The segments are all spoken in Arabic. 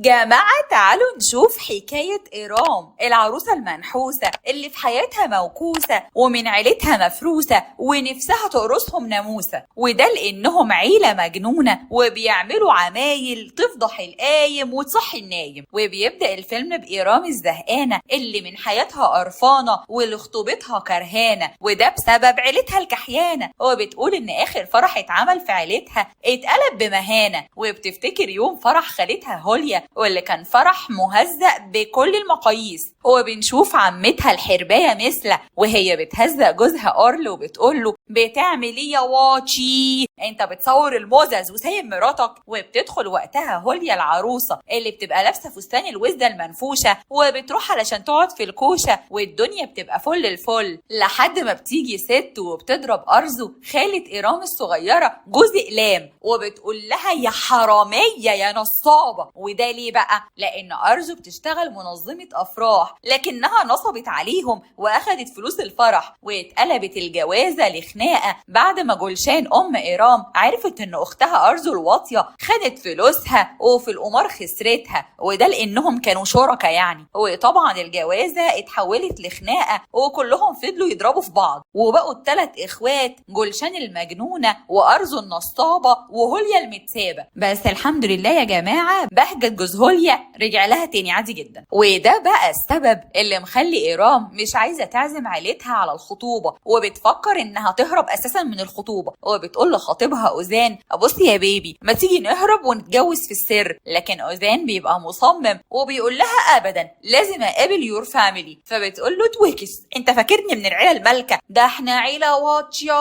جماعة تعالوا نشوف حكاية إيرام العروسة المنحوسة اللي في حياتها موكوسة ومن عيلتها مفروسة ونفسها تقرصهم ناموسة، وده لأنهم عيلة مجنونة وبيعملوا عمايل تفضح القايم وتصحي النايم. وبيبدأ الفيلم بإيرام الزهقانة اللي من حياتها قرفانة واللي خطوبتها كرهانة، وده بسبب عيلتها الكحيانة. وبتقول إن آخر فرح اتعمل في عيلتها اتقلب بمهانة، وبتفتكر يوم فرح خالتها هوليا واللي كان فرح مهزأ بكل المقاييس. وبنشوف عمتها الحرباية مثلة وهي بتهزأ جوزها أرل وبتقوله بتعمل ايه يا واطي، انت بتصور الموزز وسايب مراتك. وبتدخل وقتها هوليا العروسة اللي بتبقى لابسة فستان الوزدة المنفوشة وبتروح علشان تقعد في الكوشة، والدنيا بتبقى فل الفل لحد ما بتيجي ست وبتضرب أرزو خالة إيرام الصغيرة جوز إقلام، وبتقول لها يا حرامية يا نصابة. وده ليه بقى؟ لأن أرزو بتشتغل منظمة أفراح لكنها نصبت عليهم وأخدت فلوس الفرح، واتقلبت الجوازة لخناقة بعد ما جولشان أم إيرام عرفت إن أختها أرزو الواطية خدت فلوسها وفي القمار خسرتها، وده لأنهم كانوا شركاء يعني. وطبعا الجوازة اتحولت لخناقة وكلهم فضلوا يضربوا في بعض، وبقوا الثلاث إخوات جولشان المجنونة وأرزو النصابة وهوليا المتسابة. بس الحمد لله يا جماعة بهجة جوز هوليا رجع لها تاني عادي جدا، وده بقى السبب اللي مخلي إيرام مش عايزة تعزم عيلتها على الخطوبة، وبتفكر إنها تهرب أساسا من الخطوبة. وبتقول لخطيبها أوزان بصي يا بيبي ما تيجي نهرب ونتجوز في السر، لكن أوزان بيبقى مصمم وبيقول لها أبدا لازم أقابل يور فاميلي. فبتقول له توكس أنت فاكرني من العيلة المالكة؟ ده احنا عيلة واطية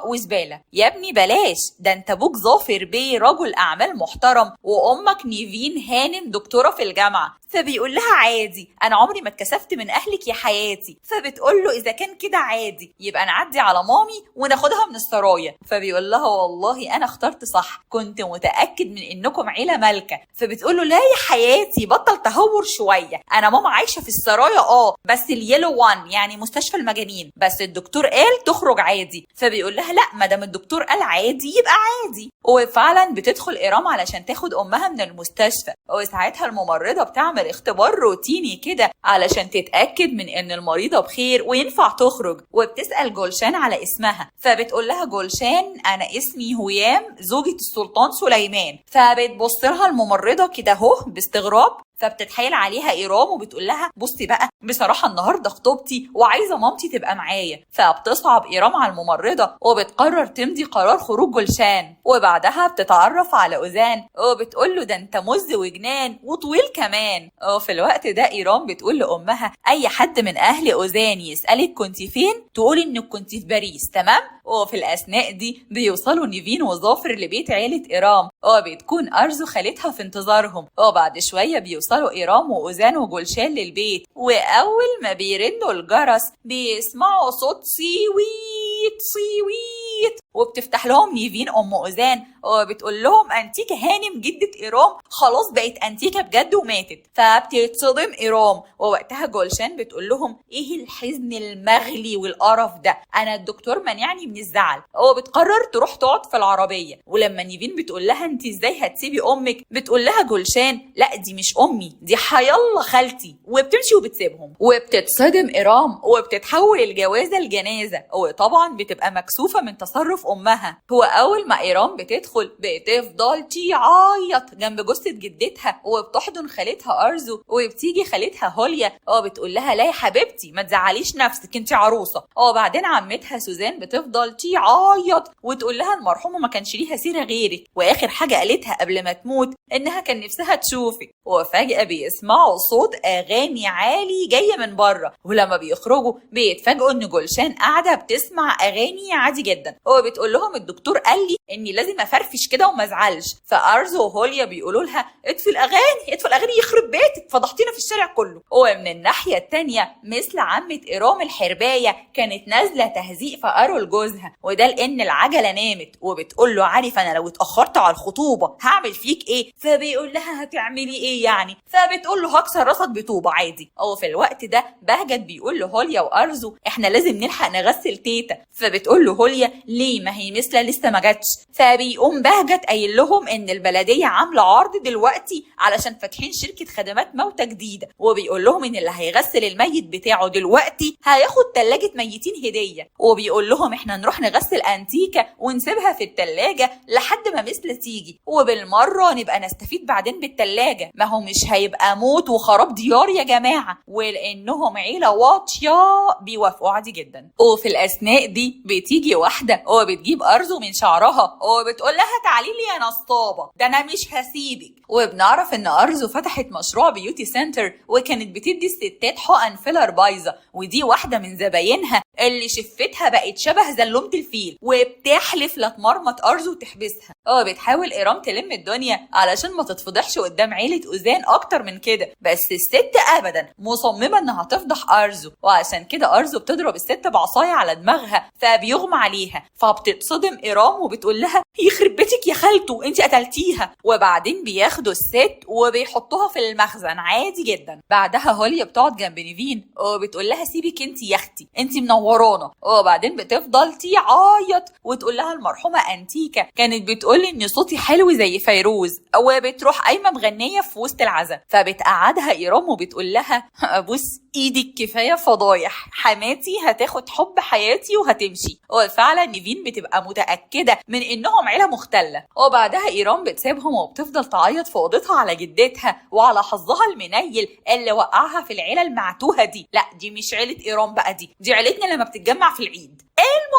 وزبالة يا ابني، بلاش ده انت ابوك ظافر بيه رجل أعمال محترم وأمك نيفين هانم دكتورة في الجامعة. فبيقول لها عادي انا عمري ما اتكسفت من اهلك يا حياتي. فبتقول له اذا كان كده عادي يبقى نعدي على مامي وناخدها من السرايا. فبيقول لها والله انا اخترت صح، كنت متاكد من انكم عيله مالكه. فبتقول له لا يا حياتي بطل تهور شويه، انا ماما عايشه في السرايا بس اليلو وان يعني مستشفى المجانين، بس الدكتور قال تخرج عادي. فبيقول لها لا ما دام الدكتور قال عادي يبقى عادي. وفعلا بتدخل إيرام علشان تاخد امها من المستشفى، وساعتها الممرضه بتعمل اختبار روتيني كده علشان تتأكد من ان المريضة بخير وينفع تخرج. وبتسأل جولشان على اسمها، فبتقول لها جولشان انا اسمي هيام زوجة السلطان سليمان. فبتبص لها الممرضة كده اهو باستغراب، فبتتحايل عليها إيرام وبتقول لها بصي بقى بصراحة النهاردة خطوبتي وعايزة مامتي تبقى معايا. فبتصعب إيرام على الممرضة وبتقرر تمضي قرار خروج جولشان، وبعدها بتتعرف على أوزان وبتقول له ده انت مز وجنان وطويل كمان. وفي الوقت ده إيرام بتقول لأمها أي حد من أهل أوزان يسألك كنت فين تقولي إنك كنت في باريس تمام. وفي الأثناء دي بيوصلوا نيفين وظافر لبيت عيلة إيرام، وبتكون أرزو خالتها في انتظارهم. وبعد شوية بيوصلوا إيرام وأوزان وجولشان للبيت، وأول ما بيرنوا الجرس بيسمعوا صوت صيويت صيويت، وبتفتح لهم نيفين أم أوزان وبتقول لهم أنتيكا هانم جدة إيرام خلاص بقت أنتيكا بجد وماتت. فبتتصدم إيرام، ووقتها جولشان بتقول لهم إيه الحزن المغلي والقرف ده، أنا الدكتور منعني من الزعل. وبتقرر تروح تقعد في العربية، ولما نيفين بتقول لها أنت إزاي هتسيبي أمك، بتقول لها جولشان لا دي مش أمي دي حيالله خالتي، وبتمشي وبتسيبهم. وبتتصدم إيرام وبتتحول الجوازة لجنازة، وطبعا بتبقى مكسوفة من تصرف أمها. هو أول ما إيرام بتدخل بتفضل تعيط جنب جثة جدتها وبتحضن خالتها أرزو، وبتيجي خالتها هوليا وبتقول لها لا يا حبيبتي ما تزعليش نفسك انت عروسة. وبعدين عمتها سوزان بتفضل تعيط وتقول لها المرحومة ما كانش ليها سيرة غيرك، وآخر حاجة قالتها قبل ما تموت إنها كان نفسها تشوفك. وفجأة بيسمعوا صوت أغاني عالي جاية من بره، ولما بيخرجوا بيتفاجئوا إن جولشان قاعدة بتسمع أغاني عادي جدا، وبتقول لهم الدكتور قال لي إني لازم أفرفش كده وما ازعلش. فأرزو وهوليا بيقولوا لها اطفي الأغاني اطفي الأغاني يخرب بيتك فضحتينا في الشارع كله. ومن الناحية التانية مثل عمة إيرام الحرباية كانت نازلة تهزيق فقره لجوزها، وده لأن العجلة نامت، وبتقول له عارف أنا لو اتأخرت على الخطوبة هعمل فيك إيه. فبيقول لها هتعملي إيه ايه يعني؟ فبتقول له هكسر راسك بطوبه عادي. وفي الوقت ده بهجت بيقول له هوليا وارزو احنا لازم نلحق نغسل تيتا. فبتقول له هوليا ليه؟ ما هي مثلة لسه ما جاتش. فبيقوم بهجت قايل لهم ان البلديه عامله عرض دلوقتي علشان فاتحين شركه خدمات موتى جديده، وبيقول لهم ان اللي هيغسل الميت بتاعه دلوقتي هياخد تلاجة ميتين هديه. وبيقول لهم احنا نروح نغسل انتيكا ونسيبها في التلاجة لحد ما مثلة تيجي، وبالمره نبقى نستفيد بعدين بالتلاجة، ما هو مش هيبقى موت وخراب ديار يا جماعه. ولانهم عيله واطيه بيوافقوا عادي جدا. وفي الاثناء دي بتيجي واحده وبتجيب ارزو من شعرها وبتقول لها تعالي لي يا نصابه، ده انا مش هسيبك. وبنعرف ان ارزو فتحت مشروع بيوتي سنتر وكانت بتدي الستات حقن فيلر بايظه، ودي واحده من زباينها اللي شفتها بقت شبه زلومه الفيل وبتحلف لا تمرمط ارزو وتحبسها. بتحاول ايرام تلم الدنيا علشان ما تتفضحش قدام عيله اوزان اكتر من كده، بس الست ابدا مصممه انها تفضح ارزو، وعشان كده ارزو بتضرب الست بعصايه على دماغها فبيغمى عليها. فبتتصدم ايرام وبتقول لها يخرب بيتك يا خالته انت قتلتيها. وبعدين بياخدوا الست وبيحطوها في المخزن عادي جدا. بعدها هوليا بتقعد جنب نيفين وبتقول لها سيبك انت يا اختي انت منورانا. وبعدين بتفضل تعيط وتقول لها المرحومه انتيكا كانت بتقول ان صوتي حلو زي فيروز، وبتروح قايمه مغنيه في وسط العزا. فبتقعدها ايرام وبتقول لها بص ايدك كفايه فضايح، حماتي هتاخد حب حياتي وهتمشي. وفعلا نيفين بتبقى متاكده من انهم عيله مختله. وبعدها ايرام بتسيبهم وبتفضل تعيط في اوضتها على جدتها وعلى حظها المنيل اللي وقعها في العيله المعتوهه دي. لا دي مش عيله ايرام بقى، دي عيلتنا لما بتتجمع في العيد.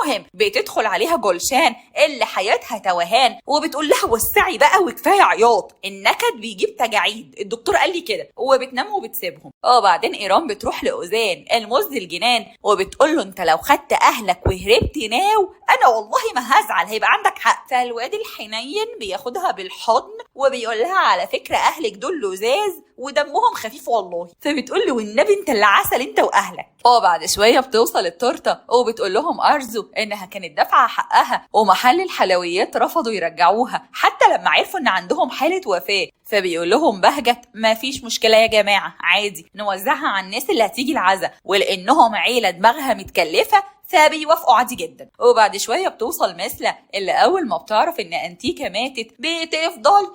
المهم بتدخل عليها جولشان اللي حياتها توهان وبتقول لها وسعي بقى وكفايه عياط، النكد بيجيب تجاعيد، الدكتور قال لي كده. وبتنام وبتسيبهم. بعدين ايرام بتروح لاوزان الموز الجنان وبتقول له انت لو خدت اهلك وهربت ناو انا والله ما هزعل، هيبقى عندك حق. فالواد الحنين بياخدها بالحضن وبيقول لها على فكره اهلك دول لزاز ودمهم خفيف والله. فبتقول له والنبي انت اللي عسل انت واهلك. بعد شويه بتوصل التورته وبتقول لهم ارزو انها كانت دافعه حقها ومحل الحلويات رفضوا يرجعوها حتى لما عرفوا ان عندهم حاله وفاه. فبيقول لهم بهجت ما فيش مشكله يا جماعه عادي نوزعها على الناس اللي هتيجي العزا، ولانهم عيله دماغها متكلفه فبيوافقوا عادي جدا. وبعد شويه بتوصل مثلة اللي اول ما بتعرف ان انتيكا ماتت بتفضل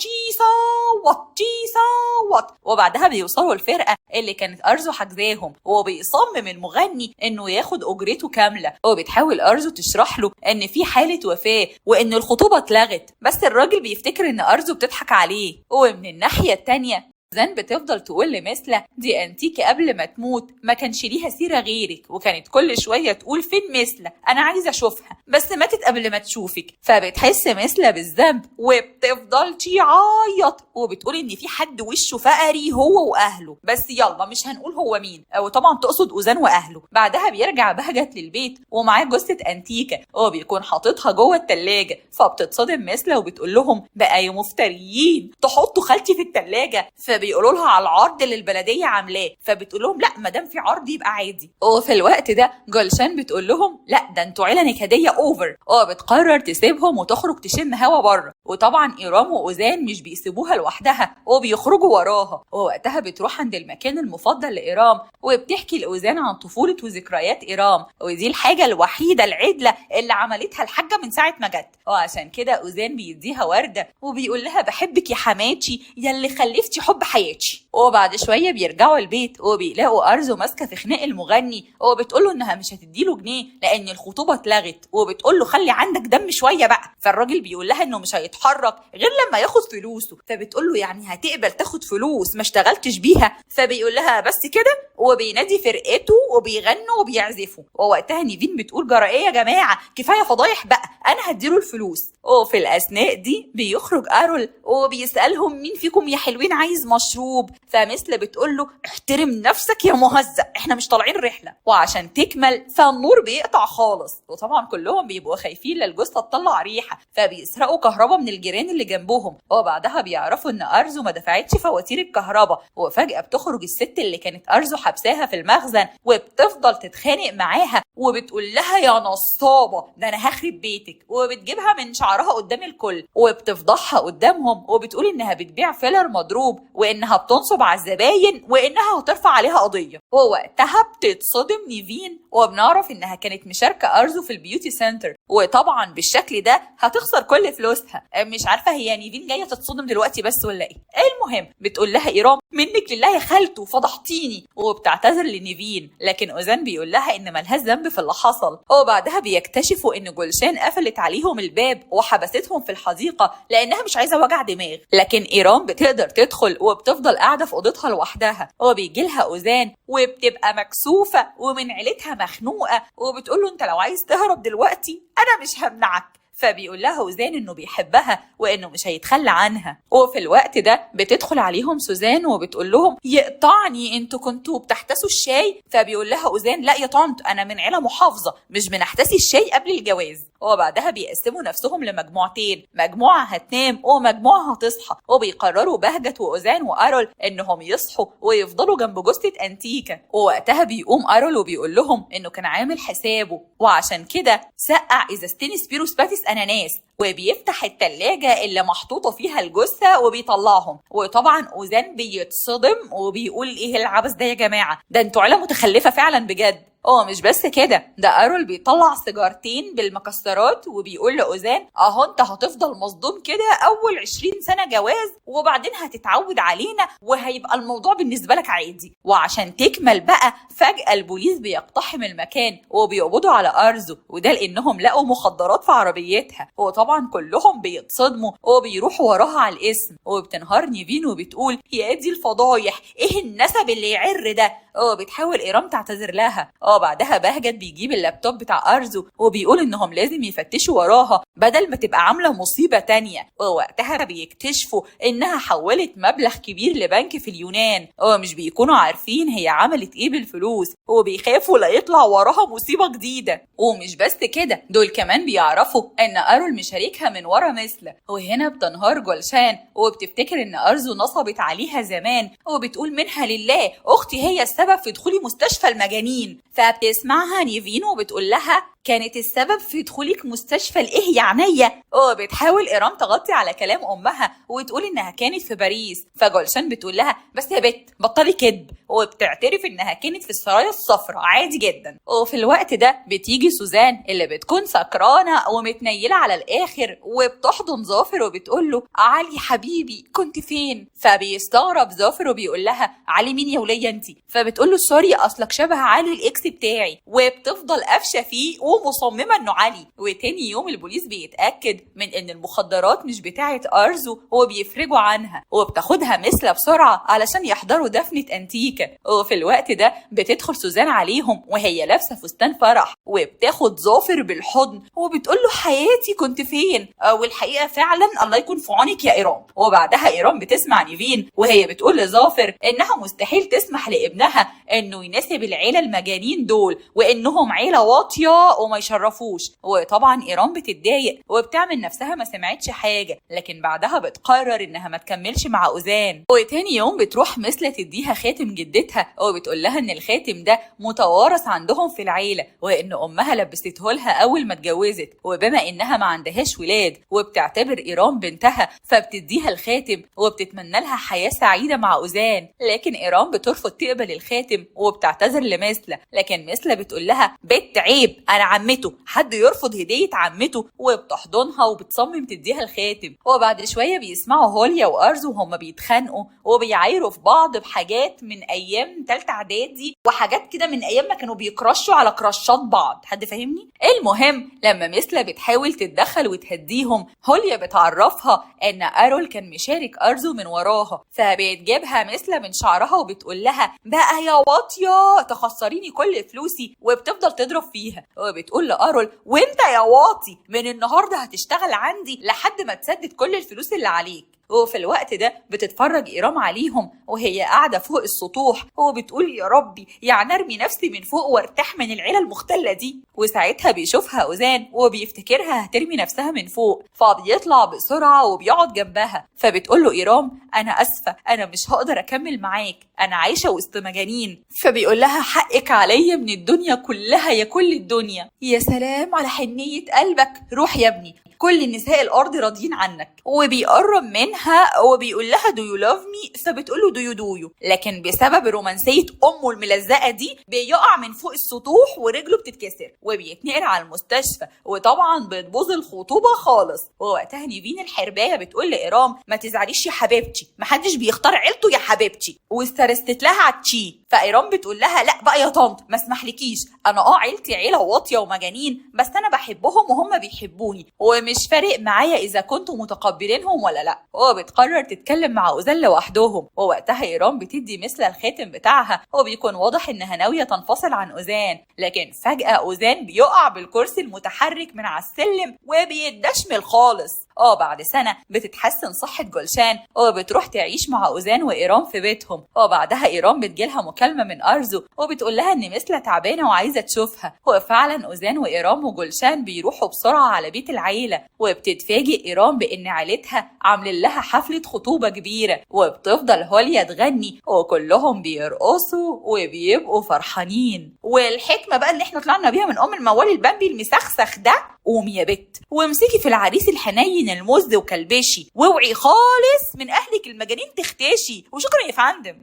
تصوت. وبعدها بيوصلوا الفرقه اللي كانت ارزو حجزاهم وبيصمم المغني انه ياخد اجرته كامله. وبتحاول ارزو تشرح له ان في حاله وفاه وان الخطوبه اتلغت، بس الراجل بيفتكر ان ارزو بتضحك عليه. ومن الناحيه التانيه زن بتفضل تقول لمثلة دي انتيكا قبل ما تموت ما كانش ليها سيرة غيرك، وكانت كل شوية تقول فين مثلة انا عايزة اشوفها بس ماتت قبل ما تشوفك. فبتحس مثلة بالذنب وبتفضل تعيط وبتقول ان في حد وشه فقري هو واهله، بس يلا مش هنقول هو مين، وطبعا تقصد اوزان واهله. بعدها بيرجع بهجت للبيت ومعاه جثة انتيكا وبيكون حاططها جوه التلاجة. فبتتصدم مثلة وبتقول لهم بقى يا مفتريين تحطوا خالتي في التلاجة. بيقولوا لها على العرض اللي البلديه عاملاه، فبتقول لهم لا ما دام في عرض يبقى عادي. وفي الوقت ده جولشان بتقول لهم لا ده انتوا عيله نكديه اوفر. بتقرر تسيبهم وتخرج تشم هوا بره. وطبعا ايرام واوزان مش بيسيبوها لوحدها وبيخرجوا وراها. ووقتها بتروح عند المكان المفضل لايرام وبتحكي لاوزان عن طفوله وذكريات ايرام، ودي الحاجه الوحيده العدله اللي عملتها الحاجه من ساعه ما جت. وعشان كده اوزان بيديها ورده وبيقول لها بحبك يا حماتي يلي خلفتي حب حياتي. وبعد شويه بيرجعوا البيت وبيلاقوا ارزو ماسكه في خناق المغني وبتقول له انها مش هتديله جنيه لان الخطوبه اتلغت، وبتقول له خلي عندك دم شويه بقى. فالراجل بيقول لها انه مش هيتحرك غير لما ياخد فلوسه. فبتقول له يعني هتقبل تاخد فلوس ما اشتغلتش بيها؟ فبيقول لها بس كده، وبينادي فرقته وبيغنوا وبيعزفوا. ووقتها نيفين بتقول جرى ايه يا جماعه كفايه فضايح بقى انا هديله الفلوس. وفي الاثناء دي بيخرج ارول وبيسالهم مين فيكم يا حلوين عايز مشروب. فمثل بتقول له احترم نفسك يا مهزأ، احنا مش طالعين رحله. وعشان تكمل فالنور بيقطع خالص، وطبعا كلهم بيبقوا خايفين للجثه تطلع ريحه، فبيسرقوا كهرباء من الجيران اللي جنبهم. وبعدها بيعرفوا ان ارزو ما دفعتش فواتير الكهرباء، وفجاه بتخرج الست اللي كانت ارزو حبساها في المخزن وبتفضل تتخانق معاها وبتقول لها يا نصابه ده انا هخرب بيتك، وبتجيبها من شعرها قدام الكل وبتفضحها قدامهم وبتقول انها بتبيع فيلر مضروب وانها بتنصب على الزباين وانها هترفع عليها قضيه. ووقتها بتتصدم نيفين وبنعرف انها كانت مشاركه ارزو في البيوتي سنتر، وطبعا بالشكل ده هتخسر كل فلوسها. مش عارفه هي نيفين جايه تتصدم دلوقتي بس ولا ايه. المهم بتقول لها ايرام منك لله يا خالته فضحتيني، وبتعتذر لنيفين، لكن اوزان بيقول لها ان ملهاش ذنب في اللي حصل. وبعدها بيكتشفوا ان جولشان قفلت عليهم الباب وحبستهم في الحديقه لانها مش عايزه وجع دماغ، لكن ايرام بتقدر تدخل وبتفضل قاعده في اوضتها لوحدها. وبيجي لها اوزان وبتبقى مكسوفه ومن عيلتها مخنوقه، وبتقول له انت لو عايز تهرب دلوقتي انا مش همنعك. فبيقول لها اوزان انه بيحبها وانه مش هيتخلى عنها. وفي الوقت ده بتدخل عليهم سوزان وبتقول لهم يقطعني انتوا كنتوا بتحتسوا الشاي. فبيقول لها اوزان لا يا طنط انا من عيله محافظه مش بنحتسي الشاي قبل الجواز. وبعدها بيقسموا نفسهم لمجموعتين، مجموعه هتنام ومجموعه هتصحى، وبيقرروا بهجت واوزان وارول انهم يصحوا ويفضلوا جنب جثه انتيكا. ووقتها بيقوم ارول وبيقول لهم انه كان عامل حسابه وعشان كده سقع ازازتين سبيروسباتيس اناناس، وبيفتح التلاجة اللي محطوطة فيها الجثة وبيطلعهم. وطبعا اوزان بيتصدم وبيقول ايه العبث ده يا جماعة، ده انتوا عيلة متخلفة فعلا بجد. مش بس كده، ده ارول بيطلع سيجارتين بالمكسرات وبيقول لاوزان اهو انت هتفضل مصدوم كده اول 20 سنة جواز وبعدين هتتعود علينا وهيبقى الموضوع بالنسبة لك عادي. وعشان تكمل بقى فجأة البوليس بيقتحم المكان وبيقبضوا على ارزو، وده لانهم لقوا مخدرات في عربيتها. وطبعا كلهم بيتصدموا وبيروحوا وراها على الاسم، وبتنهار نيفين وبتقول يا دي الفضايح ايه النسب اللي يعر ده. بتحاول ايرام تعتذر لها. بعدها بهجت بيجيب اللابتوب بتاع ارزو وبيقول انهم لازم يفتشوا وراها بدل ما تبقى عامله مصيبه تانية. ووقتها بيكتشفوا انها حولت مبلغ كبير لبنك في اليونان، مش بيكونوا عارفين هي عملت ايه بالفلوس، وبيخافوا لا يطلع وراها مصيبه جديده. ومش بس كده، دول كمان بيعرفوا ان ارول مشاركها من ورا مثله. وهنا بتنهار جولشان وبتفتكر ان ارزو نصبت عليها زمان، وبتقول منها لله اختي هي السبب في دخولي مستشفى المجانين. فبتسمعها نيفين وبتقول لها كانت السبب في دخولك مستشفى الايه يا عينيا. بتحاول ايرام تغطي على كلام امها وتقول انها كانت في باريس. فجولشان بتقول لها بس يا بت بطلي كذب، وبتعترف انها كانت في السرايا الصفراء عادي جدا. وفي الوقت ده بتيجي سوزان اللي بتكون سكرانه ومتنيله على الاخر وبتحضن ظافر وبتقول له علي حبيبي كنت فين. فبيستغرب ظافر وبيقول لها علي مين يا وليه انتي؟ فبتقول له سوري اصلك شبه علي الاكس بتاعي، وبتفضل قافشه فيه ومصممه انه علي. وتاني يوم البوليس بيتاكد من ان المخدرات مش بتاعه ارزو وبيفرجوا عنها، وبتاخدها مثله بسرعه علشان يحضروا دفنه انتيكا. وفي الوقت ده بتدخل سوزان عليهم وهي لابسه فستان فرح وبتاخد ظافر بالحضن وبتقول له حياتي كنت فين. والحقيقه فعلا الله يكون في عونك يا ايرام. وبعدها ايرام بتسمع نيفين وهي بتقول لظافر انها مستحيل تسمح لابنها انه يناسب العيله المجانين دول وانهم عيله واطيه وما يشرفوش. وطبعا ايران بتتضايق وبتعمل نفسها ما سمعتش حاجه، لكن بعدها بتقرر انها ما تكملش مع اوزان. وتاني يوم بتروح مثله تديها خاتم جدتها وبتقول لها ان الخاتم ده متوارث عندهم في العيله وان امها لبسته لها اول ما اتجوزت، وبما انها ما عندهاش ولاد وبتعتبر ايران بنتها فبتديها الخاتم وبتتمنى لها حياه سعيده مع اوزان. لكن ايران بترفض تقبل الخاتم وبتعتذر لمثله، لكن مثله بتقول لها بنت عيب انا عمته، حد يرفض هديه عمته. وبتحضنها وبتصمم تديها الخاتم. وبعد شويه بيسمعوا هوليا وارزو وهم بيتخانقوا وبيعايروا في بعض بحاجات من ايام ثالثه اعدادي وحاجات كده من ايام ما كانوا بيكرشوا على كراشات بعض، حد فاهمني؟ المهم لما مثله بتحاول تتدخل وتهديهم، هوليا بتعرفها ان ارول كان مشارك ارزو من وراها، فبتجيبها مثله من شعرها وبتقول لها بقى يا واطيه تخسريني كل فلوسي، وبتفضل تضرب فيها. وبتقول لارول وانت يا واطي من النهارده هتشتغل عندي لحد ما تسدد كل الفلوس اللي عليك. وفي الوقت ده بتتفرج إيرام عليهم وهي قاعدة فوق السطوح وبتقول يا ربي يعني ارمي نفسي من فوق وارتاح من العيلة المختلة دي. وساعتها بيشوفها أوزان وبيفتكرها هترمي نفسها من فوق، فبيطلع بسرعة وبيقعد جنبها. فبتقول له إيرام أنا أسفة، أنا مش هقدر أكمل معاك، أنا عايشة وسط مجانين. فبيقول لها حقك عليا من الدنيا كلها يا كل الدنيا. يا سلام على حنية قلبك، روح يا ابني، كل نساء الأرض راضيين عنك. وبيقرب منها وبيقول لها do you love me، فبتقول له do you، لكن بسبب رومانسية أمه الملزقة دي بيقع من فوق السطوح ورجله بتتكسر وبيتنقل على المستشفى، وطبعا بتبوظ الخطوبة خالص. ووقتها نيفين الحرباية بتقول لإيرام ما تزعليش يا حبيبتي، محدش بيختار عيلته يا حبيبتي، واسترستت لها على التشي. فإيرام بتقول لها لا بقى يا طنط ما اسمحلكيش، أنا عيلتي عيلة واطية ومجانين، بس أنا بحبهم وهم بيحبوني، ومش فارق معايا إذا كنتوا متقبلينهم ولا لا. وبتقرر تتكلم مع أوزان لوحدهم. ووقتها إيرام بتدي مثل الخاتم بتاعها وبيكون واضح إنها ناوية تنفصل عن أوزان، لكن فجأة أوزان بيقع بالكرسي المتحرك من على السلم وبيتدشمل خالص. بعد سنة بتتحسن صحة جولشان وبتروح تعيش مع أوزان وإيرام في بيتهم. وبعدها إيرام بتجيلها مكالمة من أرزو وبتقول لها إن مثلة تعبانة وعايزة تشوفها. وفعلا أوزان وإيرام وجولشان بيروحوا بسرعة على بيت العيلة، وبتتفاجئ إيرام بإن عيلتها عاملين لها حفلة خطوبة كبيرة، وبتفضل هوليا تغني وكلهم بيرقصوا وبيبقوا فرحانين. والحكمة بقى اللي احنا طلعنا بيها من الموال البامبي المسخسخ ده، قومي يا بت وامسكي في العريس الحنين المزد وكلبشي، واوعي خالص من اهلك المجانين تختشي. وشكرا يا فندم.